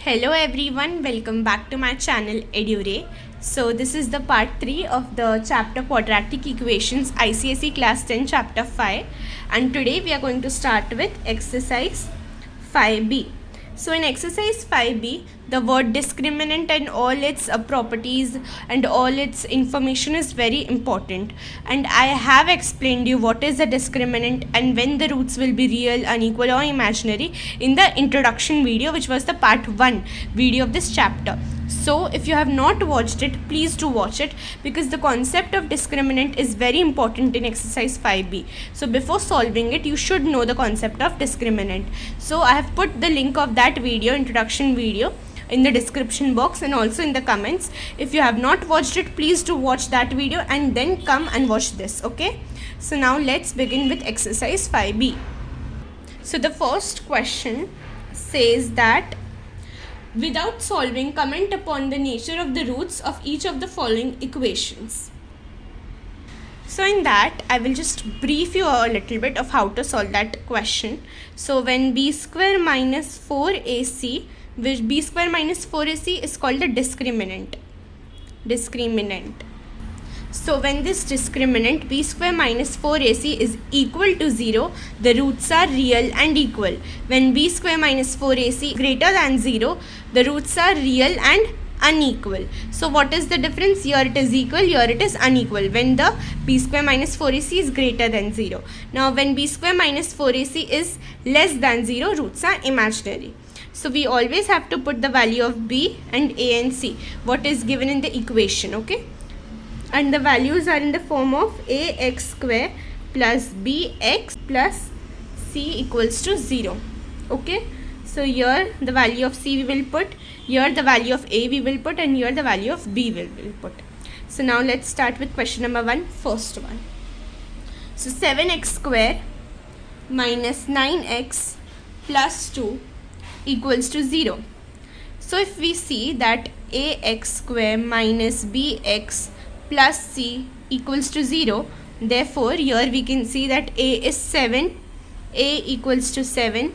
Hello everyone, welcome back to my channel EduRay. So this is the part 3 of the chapter Quadratic Equations ICSE class 10 chapter 5, and today we are going to start with exercise 5b. So in exercise 5b, the word discriminant and all its properties and all its information is very important, and I have explained you what is a discriminant and when the roots will be real, unequal or imaginary in the introduction video, which was the part 1 video of this chapter. So if you have not watched it, please do watch it, because the concept of discriminant is very important in exercise 5b. So before solving it, you should know the concept of discriminant. So I have put the link of that video, introduction video, in the description box and also in the comments. If you have not watched it, please do watch that video and then come and watch this. Okay, so now let's begin with exercise 5b. So the first question says that without solving, comment upon the nature of the roots of each of the following equations. So in that, I will just brief you a little bit of how to solve that question. So when b square minus 4ac, which b square minus 4ac is called the discriminant. So when this discriminant b square minus 4ac is equal to 0, the roots are real and equal. When b square minus 4ac greater than 0, the roots are real and unequal. So what is the difference? Here it is equal, here it is unequal when the b square minus 4ac is greater than 0. Now when b square minus 4ac is less than 0, roots are imaginary. So we always have to put the value of b and a and c, what is given in the equation, okay? And the values are in the form of ax square plus bx plus c equals to 0. Okay, so here the value of c we will put, here the value of a we will put, and here the value of b we will put. So now let's start with question number 1, first one. So 7x square minus 9x plus 2 equals to 0. So if we see that ax square minus bx plus c equals to 0, therefore here we can see that a is 7, a equals to 7,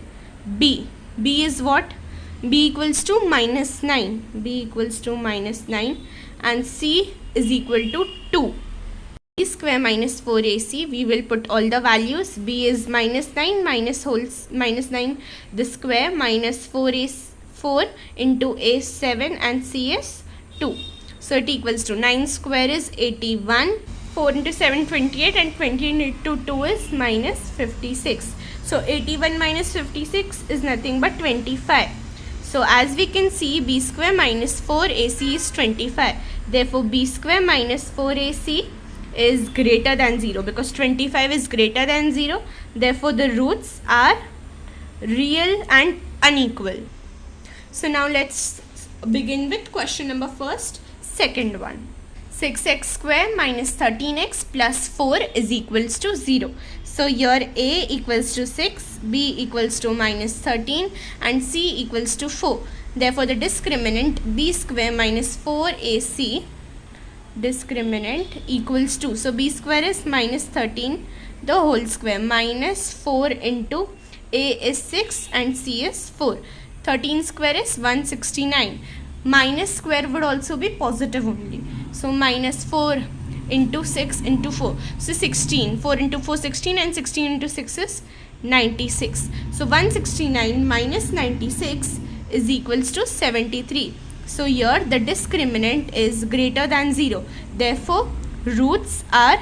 b is what? B equals to minus 9, b equals to minus 9, and c is equal to 2. B square minus 4ac, we will put all the values. B is minus 9 minus 9 the square, minus 4 is 4 into a 7, and c is 2. So it equals to 9 square is 81, 4 into 7 28, and 20 into 2 is minus 56. So 81 minus 56 is nothing but 25. So as we can see, b square minus 4ac is 25. Therefore b square minus 4ac is greater than 0, because 25 is greater than 0. Therefore the roots are real and unequal. So now let's begin with question number first. Second one, 6x square minus 13x plus 4 is equals to 0. So here a equals to 6, b equals to minus 13, and c equals to 4. Therefore the discriminant b square minus 4ac discriminant equals to, so b square is minus 13 the whole square, minus 4 into a is 6 and c is 4. 13 square is 169. Minus square would also be positive only. So minus 4 into 6 into 4. So 16. 4 into 4 16, and 16 into 6 is 96. So 169 minus 96 is equals to 73. So here the discriminant is greater than 0. Therefore roots are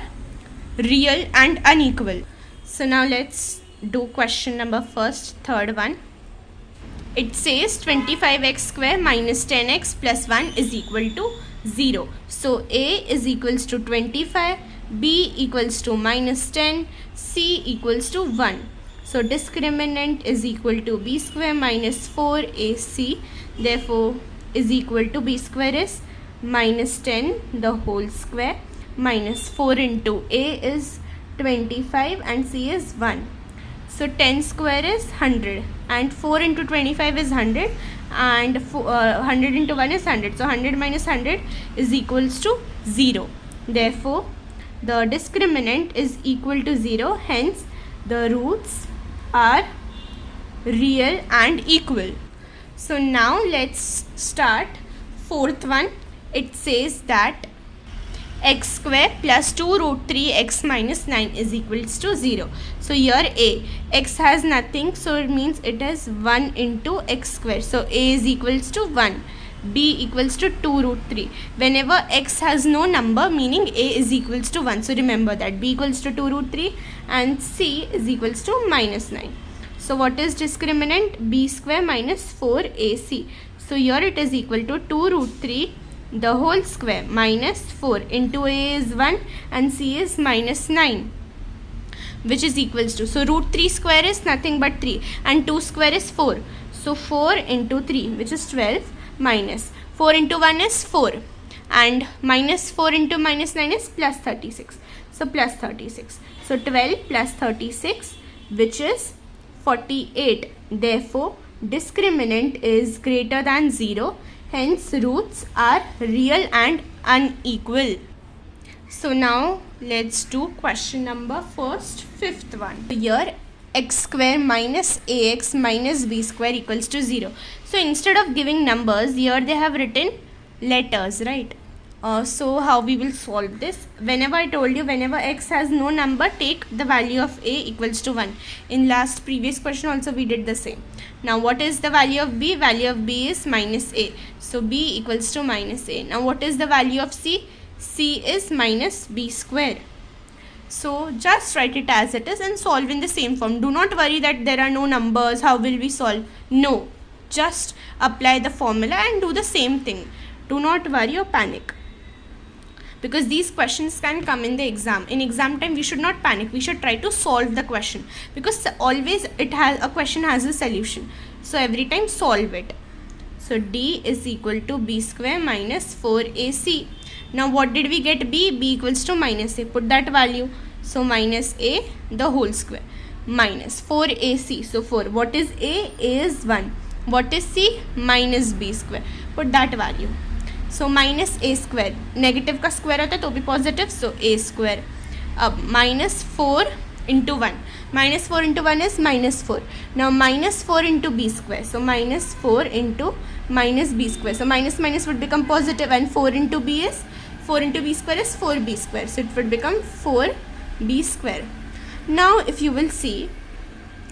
real and unequal. So now let's do question number first, third one. It says 25x square minus 10x plus 1 is equal to 0. So a is equals to 25, b equals to minus 10, c equals to 1. So discriminant is equal to b square minus 4ac. Therefore is equal to b square is minus 10 the whole square, minus 4 into a is 25, and c is 1. So 10 square is 100, and 4 into 25 is 100, and 100 into 1 is 100. So 100 minus 100 is equals to 0. Therefore the discriminant is equal to 0. Hence the roots are real and equal. So now let's start fourth one. It says that x square plus 2 root 3 x minus 9 is equals to 0. So here a, x has nothing, so it means it is 1 into x square. So a is equals to 1. B equals to 2 root 3. Whenever x has no number, meaning a is equals to 1. So remember that b equals to 2 root 3 and c is equals to minus 9. So what is discriminant? B square minus 4ac. So here it is equal to 2 root 3 the whole square minus 4 into a is 1 and c is minus 9, which is equals to, so root 3 square is nothing but 3 and 2 square is 4. So 4 into 3, which is 12, minus 4 into 1 is 4 and minus 4 into minus 9 is plus 36. So plus 36. So 12 plus 36, which is 48. Therefore, discriminant is greater than 0. Hence, roots are real and unequal. So now let's do question number first, fifth one. Here x square minus ax minus b square equals to 0. So instead of giving numbers, here they have written letters, right? So how we will solve this? Whenever I told you, whenever x has no number, take the value of a equals to 1. In previous question also we did the same. Now what is the value of b? Value of b is minus a. So b equals to minus a. Now what is the value of c? C is minus b square. So just write it as it is and solve in the same form. Do not worry that there are no numbers. How will we solve? No. Just apply the formula and do the same thing. Do not worry or panic, because these questions can come in the exam. In exam time, we should not panic. We should try to solve the question, because always a question has a solution. So every time solve it. So d is equal to b square minus 4ac. Now what did we get? B equals to minus a. Put that value. So minus a the whole square minus 4ac. So 4. What is a? A is 1. What is c? Minus b square. Put that value. So minus a square, negative का square होता है तो भी positive, so a square. अब minus 4 into 1, minus 4 into 1 is minus 4. Now minus 4 into b square, so minus 4 into minus b square, so minus minus would become positive and 4 into b is 4 into b square is 4b square, so it would become 4b square. Now if you will see,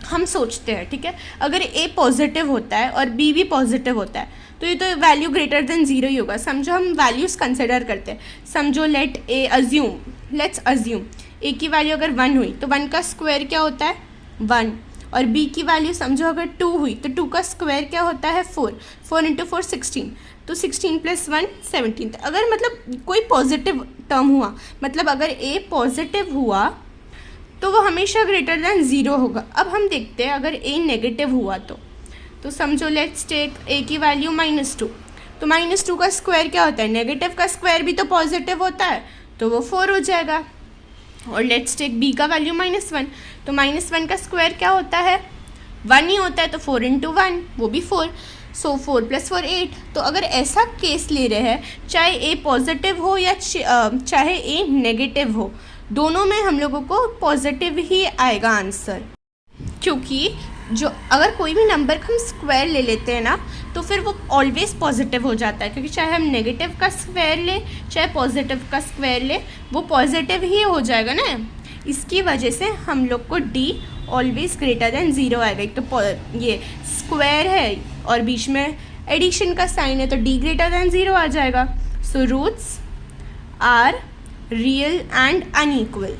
हम सोचते हैं, ठीक है, अगर a positive होता है और b भी पॉजिटिव होता है तो ये तो वैल्यू ग्रेटर देन 0 ही होगा. समझो हम वैल्यूज़ कंसिडर करते हैं. समझो लेट्स अज्यूम a की वैल्यू अगर 1 हुई तो 1 का स्क्वायर क्या होता है 1, और b की वैल्यू समझो अगर 2 हुई तो 2 का स्क्वायर क्या होता है 4. 4 इंटू 4 16, तो 16 प्लस 1 17. अगर मतलब कोई पॉजिटिव टर्म हुआ, मतलब अगर a पॉजिटिव हुआ तो वो हमेशा ग्रेटर देन 0 होगा. अब हम देखते हैं अगर a नेगेटिव हुआ तो समझो लेट्स टेक a की वैल्यू -2. तो -2 का स्क्वायर क्या होता है, नेगेटिव का स्क्वायर भी तो पॉजिटिव होता है, तो वो 4 हो जाएगा. और लेट्स टेक b का वैल्यू -1. तो -1 का स्क्वायर क्या होता है 1 ही होता है, तो 4 इंटू 1 वो भी 4. सो 4 + 4 8. तो अगर ऐसा केस ले रहे हैं, चाहे a पॉजिटिव हो या चाहे a नेगेटिव हो, दोनों में हम लोगों को पॉजिटिव ही आएगा आंसर. क्योंकि जो अगर कोई भी नंबर का हम स्क्वायर ले लेते हैं ना, तो फिर वो ऑलवेज पॉजिटिव हो जाता है. क्योंकि चाहे हम नेगेटिव का स्क्वायर ले चाहे पॉजिटिव का स्क्वायर ले, वो पॉजिटिव ही हो जाएगा ना. इसकी वजह से हम लोग को d ऑलवेज ग्रेटर देन 0 आएगा. एक तो ये स्क्वायर है और बीच में एडिशन का साइन है, तो d ग्रेटर देन 0 आ जाएगा. So roots are real and unequal.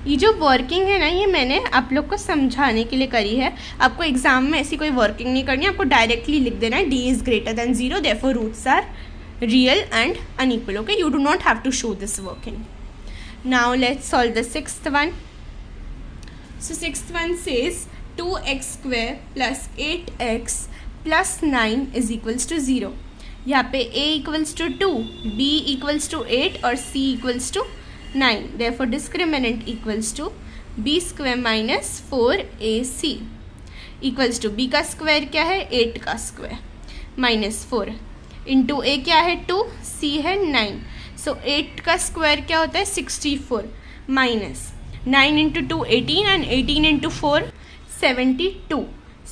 ये जो वर्किंग है ना, ये मैंने आप लोग को समझाने के लिए करी है. आपको एग्जाम में ऐसी कोई वर्किंग नहीं करनी है, आपको डायरेक्टली लिख देना है d is greater than 0, therefore roots are real and unequal. Okay, you do not have to show this working. Now let's solve the sixth one. So sixth one says 2x² plus 8x plus 9 is equals to 0. यहाँ पे a equals to 2, b equals to 8 और c equals to 9. Therefore, discriminant equals to b square minus 4ac equals to b का square क्या है 8 का square minus 4 into a क्या है 2, c है 9. सो 8 का स्क्वायर क्या होता है 64 minus 9 into 2 18 and 18 into 4 72.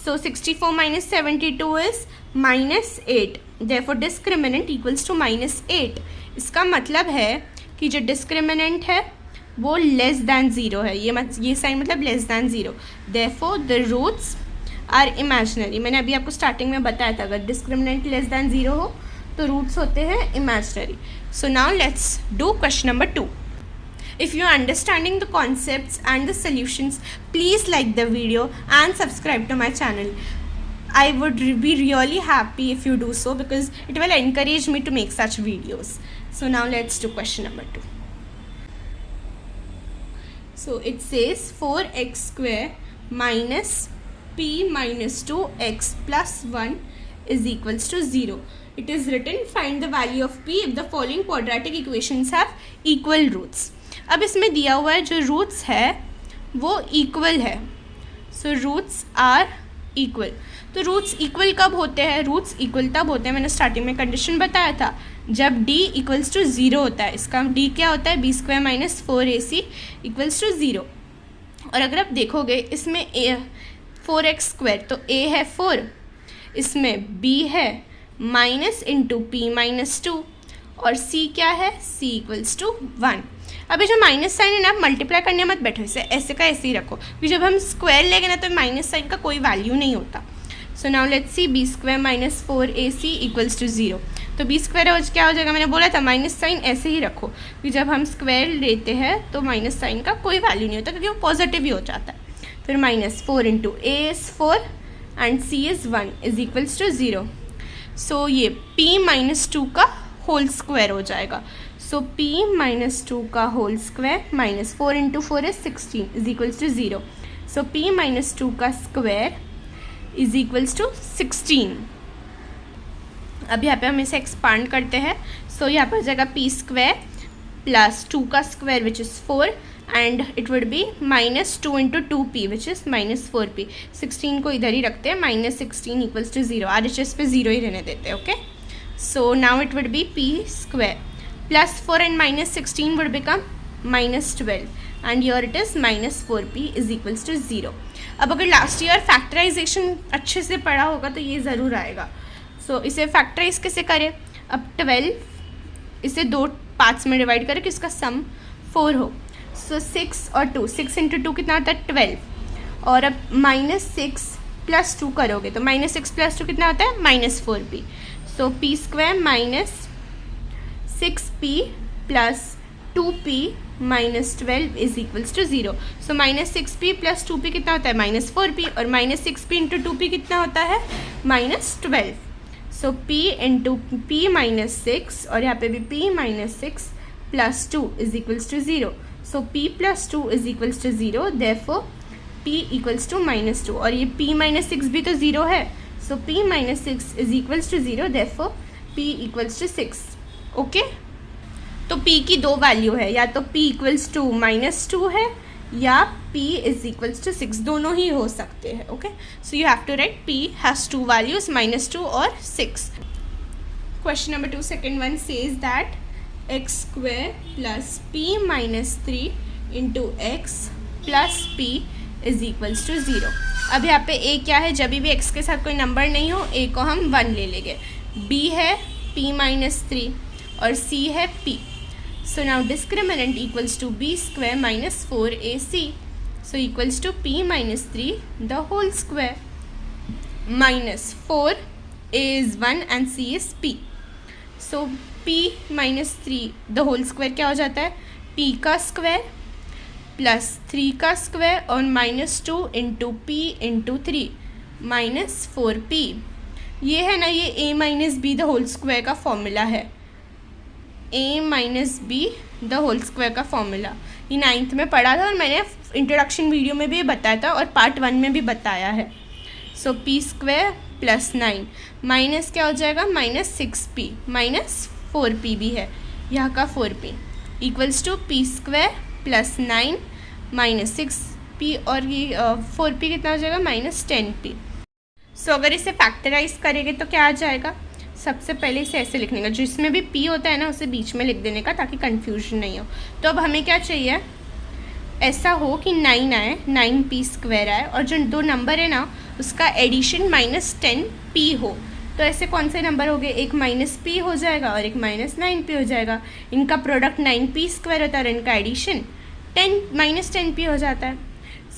So 64 minus 72 is -8, therefore discriminant equals to -8। इसका मतलब है कि जो डिस्क्रिमिनेंट है वो लेस दैन 0 है। ये साइन मतलब less than 0, therefore the roots are imaginary. मैंने अभी आपको स्टार्टिंग में बताया था, अगर डिस्क्रिमिनेंट लेस दैन 0 हो तो रूट्स होते हैं imaginary. So now let's do question number 2। If you are understanding the concepts and the solutions, please like the video and subscribe to my channel. I would be really happy if you do so, because it will encourage me to make such videos. So now let's do question number 2. So it says 4x square minus p minus 2x plus 1 is equals to 0. It is written, find the value of p if the following quadratic equations have equal roots. अब इसमें दिया हुआ है जो roots है वो equal है। So roots are equal. तो रूट्स इक्वल कब होते हैं? रूट्स इक्वल तब होते हैं, मैंने स्टार्टिंग में कंडीशन बताया था, जब d इक्वल्स टू 0 होता है। इसका d क्या होता है? b² minus 4ac equals to 0। और अगर आप देखोगे इसमें 4x², तो a है 4, इसमें b है माइनस इंटू p माइनस 2, और c क्या है? c equals to 1। अभी जो माइनस साइन है ना, आप मल्टीप्लाई करने मत बैठो, इसे ऐसे का ऐसे ही रखो, क्योंकि जब हम स्क्वायर लेंगे ना तो माइनस साइन का कोई वैल्यू नहीं होता। So now let's see b² minus 4ac equals to 0। तो b² क्या हो जाएगा? मैंने बोला था माइनस साइन ऐसे ही रखो, क्योंकि जब हम स्क्वायर लेते हैं तो माइनस साइन का कोई वैल्यू नहीं होता, क्योंकि वो पॉजिटिव ही हो जाता है। फिर -4 into a is 4 and c is 1 is equals to 0। So ये p माइनस 2 का होल स्क्वायर हो जाएगा। सो p माइनस 2 का whole square minus 4 into 4 is 16 is equals to 0। So p minus 2 का स्क्वायर इज इक्वल्स टू 16। अब यहाँ पे हम इसे एक्सपांड करते हैं। सो यहाँ पर हो जाएगा p² प्लस 2 का square which is 4 and it would B -2 into 2p which is -4p। 16 को इधर ही रखते हैं, -16 इक्वल्स टू 0। RHS पे 0 ही रहने देते हैं, okay. So now it would be p² plus 4 and -16 would become -12 and your it is -4p is equals to 0। अब अगर लास्ट ईयर फैक्टराइजेशन अच्छे से पढ़ा होगा तो ये ज़रूर आएगा। सो इसे फैक्टराइज कैसे करें? अब 12 इसे 2 पार्ट्स में डिवाइड करें कि इसका सम 4 हो। सो 6 और 2, 6 इंटू 2 कितना होता है? 12। और अब -6 प्लस 2 करोगे तो -6 प्लस 2 कितना होता है? -4p। So p² minus 6p plus 2p minus 12 is equals to 0। So -6p plus 2p कितना होता है? -4p। और -6p इंटू 2p कितना होता है? -12। So p into p minus 6 और यहाँ पे भी p minus 6 plus 2 is equals to 0। So p plus 2 is equals to 0, therefore p equals to -2। और ये p माइनस 6 भी तो 0 है। So p minus 6 is equals to 0, therefore p equals to 6, okay. तो p की 2 वैल्यू है, या तो p इक्वल्स टू -2 है या p इज इक्वल्स टू 6, दोनों ही हो सकते हैं, okay. So you have to write p has 2 values, -2 और 6। Question number 2 second one says that x² plus p minus 3 into x plus p is equals to 0। अब यहाँ पे a क्या है? जब भी x के साथ कोई नंबर नहीं हो a को हम 1 ले लेंगे, b है p माइनस 3 और c है p। So now discriminant equals to b² minus 4ac. So equals to p minus 3 the whole square minus 4, a is 1 and c is p. So p minus 3 the whole square क्या हो जाता है? p का square plus 3 का square और -2 into p into 3 -4p। ये है ना, ये a minus b the whole square का फॉर्मूला है। a minus b the whole square का फॉर्मूला ये 9th में पढ़ा था और मैंने इंट्रोडक्शन वीडियो में भी बताया था और पार्ट 1 में भी बताया है। सो p² प्लस 9 माइनस क्या हो जाएगा? -6p -4p भी है यहाँ का 4p equals to p² plus 9 -6p और ये 4p कितना हो जाएगा? -10p। सो अगर इसे फैक्टराइज करेंगे तो क्या आ जाएगा? सबसे पहले इसे ऐसे लिखने का, जिसमें भी p होता है ना उसे बीच में लिख देने का ताकि कंफ्यूजन नहीं हो। तो अब हमें क्या चाहिए? ऐसा हो कि 9 आए, 9p² आए और जो 2 नंबर है ना उसका एडिशन -10p हो, तो ऐसे कौन से नंबर हो गए, एक माइनस पी हो जाएगा और एक माइनस 9p हो जाएगा। इनका प्रोडक्ट 9p² होता है और इनका एडिशन 10 हो जाता है।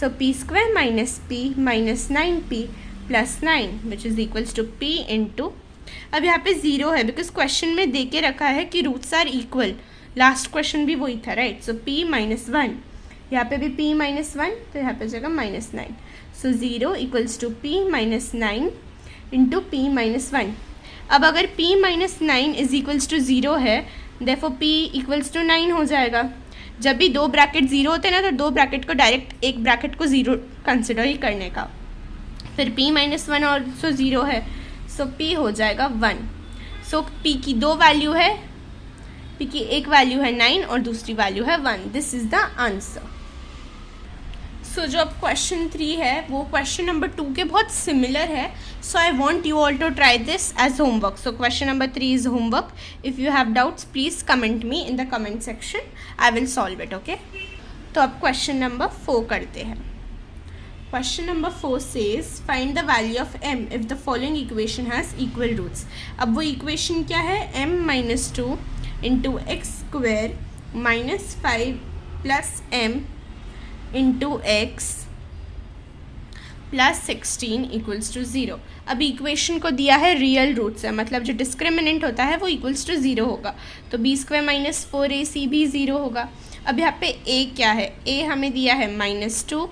So p² minus p minus 9p plus 9 which is equals to p into, अब यहाँ पे 0 है बिकॉज क्वेश्चन में दे के रखा है कि roots are equal, last question भी वही था राइट। सो p माइनस 1, यहाँ पे भी p माइनस 1, तो यहाँ पे हो जाएगा minus 9। So 0 equals to p minus 9 into p minus 1। अब अगर p minus 9 is equals to 0 है, देयरफॉर p इक्वल्स टू 9 हो जाएगा। जब भी दो ब्रैकेट 0 होते हैं ना, तो दो ब्रैकेट को डायरेक्ट एक ब्रैकेट को 0 कंसिडर ही करने का। फिर p माइनस 1 और सो 0 है, सो p हो जाएगा 1। सो p की दो वैल्यू है, p की एक वैल्यू है 9 और दूसरी वैल्यू है 1। This is the answer. So जो अब क्वेश्चन 3 है वो क्वेश्चन नंबर 2 के बहुत सिमिलर है। So I want you all to try this as homework. So question number 3 is homework. If you have doubts please comment me in the comment section, I will solve it. Okay, तो अब question number 4 करते हैं। Question number 4 says find the value of m if the following equation has equal roots। अब वो equation क्या है, m minus 2 into x square minus 5 plus m into x plus 16 equals to 0। अब equation को दिया है रियल रूट से, मतलब जो डिस्क्रिमिनेंट होता है वो इक्वल्स टू 0 होगा, तो b² माइनस 4ac भी 0 होगा। अब यहाँ पे a क्या है, a हमें दिया है माइनस 2,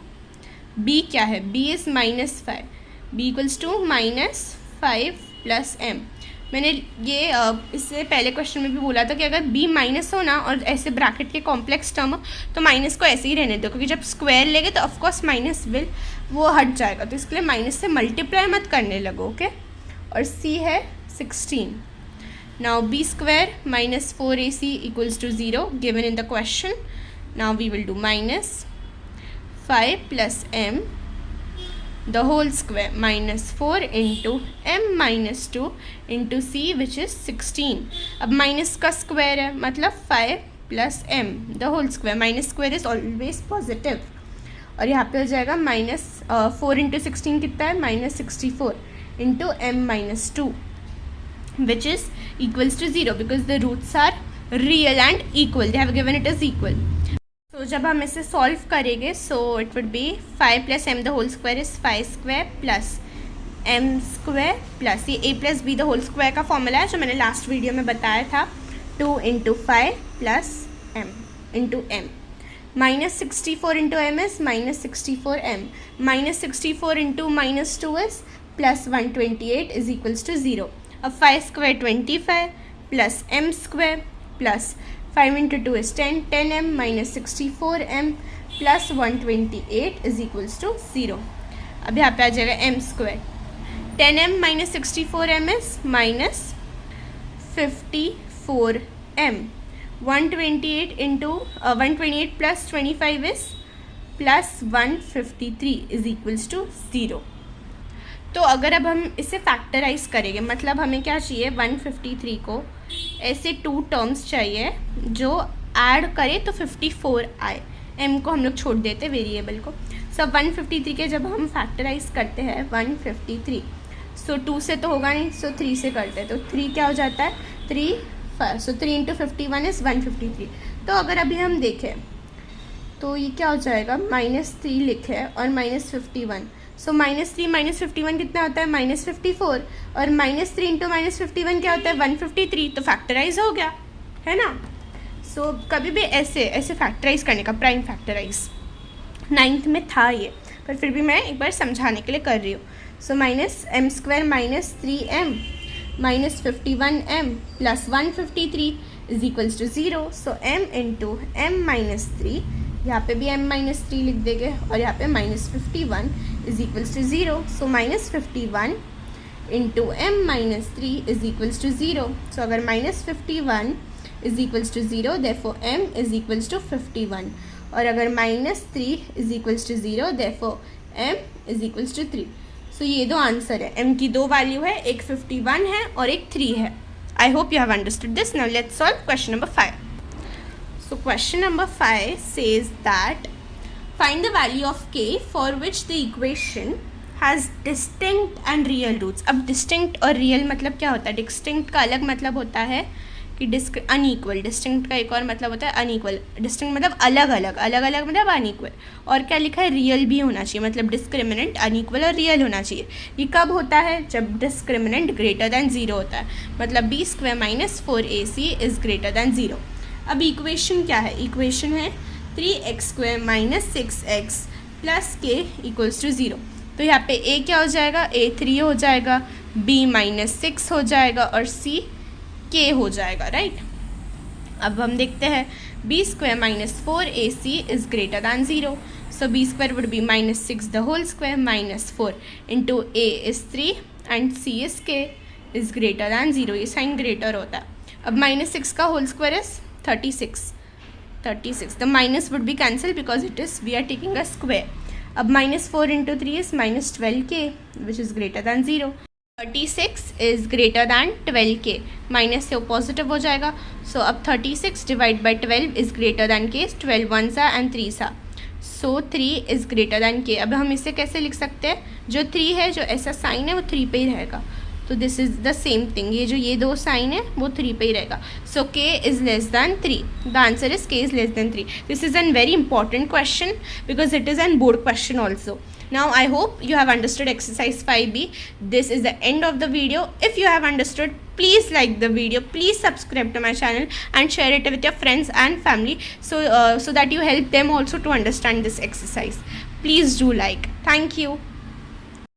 b क्या है, b is minus 5, b equals to minus 5 plus m। मैंने ये इससे पहले क्वेश्चन में भी बोला था कि अगर b माइनस हो ना और ऐसे ब्रैकेट के कॉम्प्लेक्स टर्म हो तो माइनस को ऐसे ही रहने दो, क्योंकि जब स्क्वायर लेंगे तो ऑफकोर्स माइनस विल वो हट जाएगा, तो इसके लिए माइनस से मल्टीप्लाई मत करने लगो। ओके, और c है 16। Now b² minus 4ac equals to 0 given in the question. Now we will do minus 5 plus m the whole square minus 4 into m minus 2 into c which is 16। अब minus का square है मतलब 5 plus m the whole square, minus square is always positive, और यहाँ पे हो जाएगा minus 4 into 16 कितना है, minus 64 into m minus 2 which is equals to 0 because the roots are real and equal, they have given it as equal। तो जब हम इसे सॉल्व करेंगे so it would be 5 plus m the whole square is 5² plus m² plus ये a plus b the whole square का formula है जो मैंने लास्ट वीडियो में बताया था, 2 into 5 plus m into m minus 64 into m is minus 64m minus 64 into minus 2 is plus 128 is equals to 0। अब 5² 25 plus m² plus 5 into 2 is 10, 10m minus 64m plus 128 is equals to 0। अब यहाँ पे आ जाएगा m², 10m minus 64m is minus 54m, 128 into 128 plus 25 is plus 153 is equals to 0। तो अगर अब हम इसे फैक्टराइज करेंगे, मतलब हमें क्या चाहिए, 153 को ऐसे 2 टर्म्स चाहिए जो ऐड करे तो 54 आए, m को हम लोग छोड़ देते वेरिएबल को। सब 153 के जब हम फैक्टराइज करते हैं 153, सो 2 से तो होगा नहीं, सो 3 से करते हैं, तो 3 क्या हो जाता है, 3 5, सो 3 इंटू 51 इज़ 153। तो अगर अभी हम देखें तो ये क्या हो जाएगा, -3 लिखे और -51, सो -3 माइनस 51 कितना होता है, -54, और -3 इंटू -51 क्या होता है, 153, तो फैक्टराइज हो गया है ना। सो कभी भी ऐसे फैक्टराइज करने का, प्राइम फैक्टराइज 9th में था ये, पर फिर भी मैं एक बार समझाने के लिए कर रही हूँ। So -m² minus 3m minus 51m plus 153 is equals to 0। So m into m minus 3, यहाँ पे भी m माइनस 3 लिख देंगे और यहाँ पे -51 is equals to 0। So -51 into m minus 3 is equals to 0। So अगर -51 is equals to 0 therefore m is equals to 51, और अगर -3 is equals to 0 therefore m is equals to 3। So ये दो आंसर है, m की दो वैल्यू है, एक 51 है और एक 3 है। I hope you have understood this. Now let's solve question number 5. So question number 5 says that find the value of k for which the equation has distinct and real roots. अब distinct और real मतलब क्या होता है? Distinct का अलग मतलब होता है कि अनईक्वल, डिस्टिंक्ट का एक और मतलब होता है अनईक्वल। डिस्टिंक्ट मतलब अलग अलग, अलग अलग मतलब अनईक्वल। और क्या लिखा है? रियल भी होना चाहिए, मतलब डिस्क्रिमिनेंट अनईक्वल और रियल होना चाहिए। ये कब होता है? जब डिस्क्रिमिनेंट ग्रेटर दैन ज़ीरो होता है, मतलब b square minus 4ac is greater than zero. अब इक्वेशन क्या है? इक्वेशन है 3x square minus 6x plus k equals to zero. तो यहाँ पे a क्या हो जाएगा? a 3 हो जाएगा, b माइनस 6 हो जाएगा और c k हो जाएगा, राइट। अब हम देखते हैं B square minus 4ac is greater than zero, so B square would be minus 6 the whole square minus 4 into a is 3 and c is k is greater than zero. ये sign greater होता है। अब minus 6 का whole square is 36, the minus would be cancel because it is we are taking a square. अब minus 4 into 3 is minus 12k which is greater than zero. 36 is greater then 12k, minus से positive हो जाएगा, सो अब 36 divide by 12 is greater then k, 12 1 सा and 3 सा, सो 3 is greater then k। अब हम इसे कैसे लिख सकते हैं? जो 3 है, जो ऐसा साइन है वो 3 पे ही रहेगा, तो this is the same thing. ये जो ये दो साइन है वो 3 पे ही रहेगा, सो k is less than 3। The answer is k is less than 3। This is an very important question because it is an board question also. Now I hope you have understood exercise 5b. This is the end of the video. If you have understood, please like the video, please subscribe to my channel and share it with your friends and family, so that you help them also to understand this exercise. Please do like. Thank you.